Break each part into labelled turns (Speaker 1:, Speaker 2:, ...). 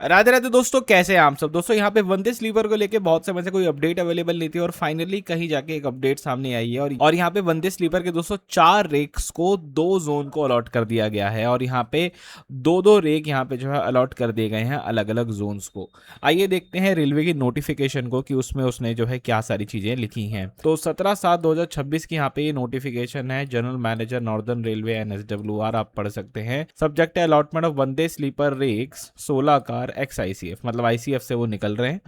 Speaker 1: राधे राधे दोस्तों, कैसे हैं आप सब। दोस्तों यहाँ पे वंदे स्लीपर को लेके बहुत समय से कोई अपडेट अवेलेबल नहीं थी और फाइनली कहीं जाके एक अपडेट सामने आई है। और यहाँ पे वंदे स्लीपर के दोस्तों 4 रेक्स को 2 जोन को अलॉट कर दिया गया है और यहाँ पे दो दो रेक यहाँ पे जो है अलॉट कर दिए गए हैं अलग अलग जोन्स को। आइए देखते हैं रेलवे की नोटिफिकेशन को कि उसमें उसने जो है क्या सारी चीजें लिखी हैं। तो 17/7/2026 की यहाँ पे ये नोटिफिकेशन है। General manager northern railway NSWR आप पढ़ सकते हैं। सब्जेक्ट है allotment of Vande sleeper rakes 16 car ex ICF, मतलब ICF से वो निकल रहे हैं।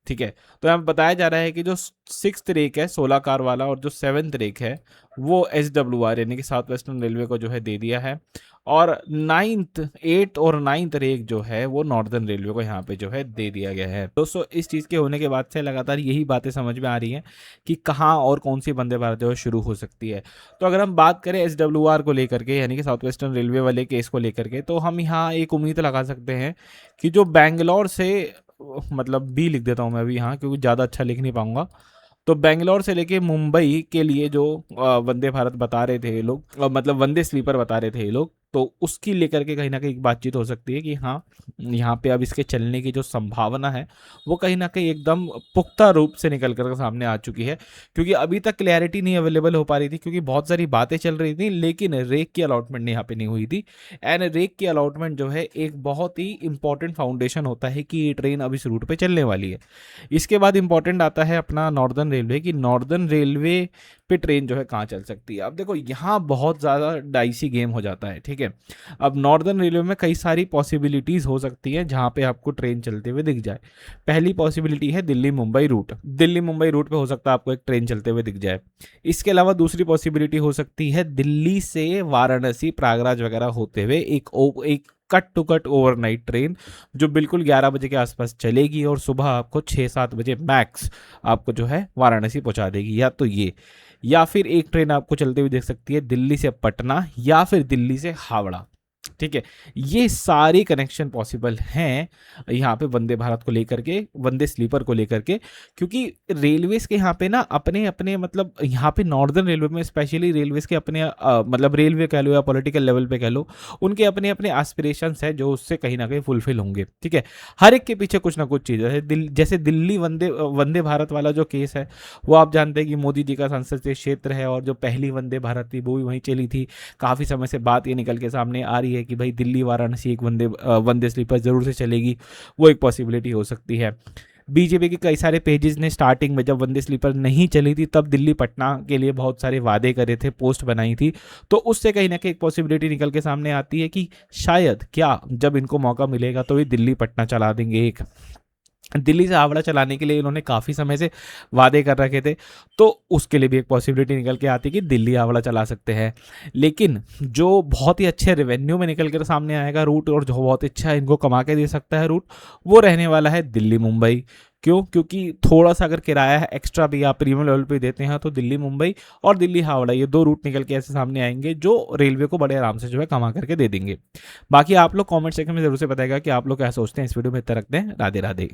Speaker 1: ठीक है, तो यहाँ बताया जा रहा है कि जो 6th रेक है 16 कार वाला और जो 7th रेक है वो SWR यानी कि साउथ वेस्टर्न रेलवे को जो है दे दिया है। और 8th और 9th रेक जो है वो नॉर्दर्न रेलवे को यहाँ पे जो है दे दिया गया है। दोस्तों इस चीज़ के होने के बाद से लगातार यही बातें समझ में आ रही हैं कि कहाँ और कौन सी वंदे भारत जो है शुरू हो सकती है। तो अगर हम बात करें SWR को लेकर के यानी कि साउथ वेस्टर्न रेलवे वाले केस को लेकर के, तो हम यहाँ एक उम्मीद लगा सकते हैं कि जो बैंगलोर से, मतलब बी लिख देता हूँ मैं अभी यहाँ क्योंकि ज़्यादा अच्छा लिख नहीं पाऊंगा। तो बेंगलोर से लेके मुंबई के लिए जो वंदे भारत बता रहे थे ये लोग, मतलब वंदे स्लीपर बता रहे थे ये लोग, तो उसकी लेकर के कहीं ना कहीं एक बातचीत हो सकती है कि हाँ यहाँ पे अब इसके चलने की जो संभावना है वो कहीं ना कहीं एकदम पुख्ता रूप से निकल कर सामने आ चुकी है। क्योंकि अभी तक क्लैरिटी नहीं अवेलेबल हो पा रही थी क्योंकि बहुत सारी बातें चल रही थी, लेकिन रेक की अलॉटमेंट यहाँ पे नहीं हुई थी। एंड रेक की अलॉटमेंट जो है एक बहुत ही इंपॉर्टेंट फाउंडेशन होता है कि ये ट्रेन अब इस रूट पे चलने वाली है। इसके बाद इंपॉर्टेंट आता है अपना नॉर्दर्न रेलवे कि नॉर्दर्न रेलवे पे ट्रेन जो है कहाँ चल सकती है। अब देखो यहाँ बहुत ज़्यादा डाइसी गेम हो जाता है। ठीक है, अब नॉर्दर्न रेलवे में कई सारी पॉसिबिलिटीज़ हो सकती हैं जहाँ पे आपको ट्रेन चलते हुए दिख जाए। पहली पॉसिबिलिटी है दिल्ली मुंबई रूट। दिल्ली मुंबई रूट पे हो सकता है आपको एक ट्रेन चलते हुए दिख जाए। इसके अलावा दूसरी पॉसिबिलिटी हो सकती है दिल्ली से वाराणसी प्रयागराज वगैरह होते हुए एक cut to cut overnight train जो बिल्कुल 11 बजे के आसपास चलेगी और सुबह आपको 6-7 बजे मैक्स आपको जो है वाराणसी पहुंचा देगी। या तो ये, या फिर एक ट्रेन आपको चलते हुए देख सकती है दिल्ली से पटना या फिर दिल्ली से हावड़ा। ठीक है, ये सारे कनेक्शन पॉसिबल हैं यहाँ पे वंदे भारत को लेकर के, वंदे स्लीपर को लेकर के। क्योंकि रेलवेज के यहाँ पे ना अपने अपने, मतलब यहाँ पे नॉर्दर्न रेलवे में स्पेशली रेलवेज के अपने मतलब रेलवे कह लो या पॉलिटिकल लेवल पे कह लो, उनके अपने अपने एस्पिरेशंस है जो उससे कहीं ना कहीं फुलफिल होंगे। ठीक है, हर एक के पीछे कुछ ना कुछ चीज़ है। जैसे दिल्ली वंदे वंदे भारत वाला जो केस है वो आप जानते हैं कि मोदी जी का संसदीय क्षेत्र है और जो पहली वंदे भारत थी वो भी वहीं चली थी। काफ़ी समय से बात ये निकल के सामने आ रही है कि भाई दिल्ली वाराणसी एक वंदे स्लीपर जरूर से चलेगी, वो एक पॉसिबिलिटी हो सकती है। बीजेपी के कई सारे पेजेस ने स्टार्टिंग में जब वंदे स्लीपर नहीं चली थी तब दिल्ली पटना के लिए बहुत सारे वादे करे थे, पोस्ट बनाई थी, तो उससे कहीं ना कहीं एक पॉसिबिलिटी निकल के सामने आती है कि शायद क्या जब इनको मौका मिलेगा तो ये दिल्ली पटना चला देंगे। एक दिल्ली से हावड़ा चलाने के लिए इन्होंने काफ़ी समय से वादे कर रखे थे, तो उसके लिए भी एक पॉसिबिलिटी निकल के आती है कि दिल्ली हावड़ा चला सकते हैं। लेकिन जो बहुत ही अच्छे रेवेन्यू में निकल कर सामने आएगा रूट और जो बहुत अच्छा इनको कमा के दे सकता है रूट, वो रहने वाला है दिल्ली मुंबई। क्यों? क्योंकि थोड़ा सा अगर किराया है एक्स्ट्रा भी आप प्रीमियम लेवल पे देते हैं तो दिल्ली मुंबई और दिल्ली हावड़ा ये दो रूट निकल के ऐसे सामने आएंगे जो रेलवे को बड़े आराम से जो है कमा करके दे देंगे। बाकी आप लोग कमेंट सेक्शन में जरूर से बताएगा कि आप लोग क्या सोचते हैं। इस वीडियो में इतना रखते हैं। राधे राधे।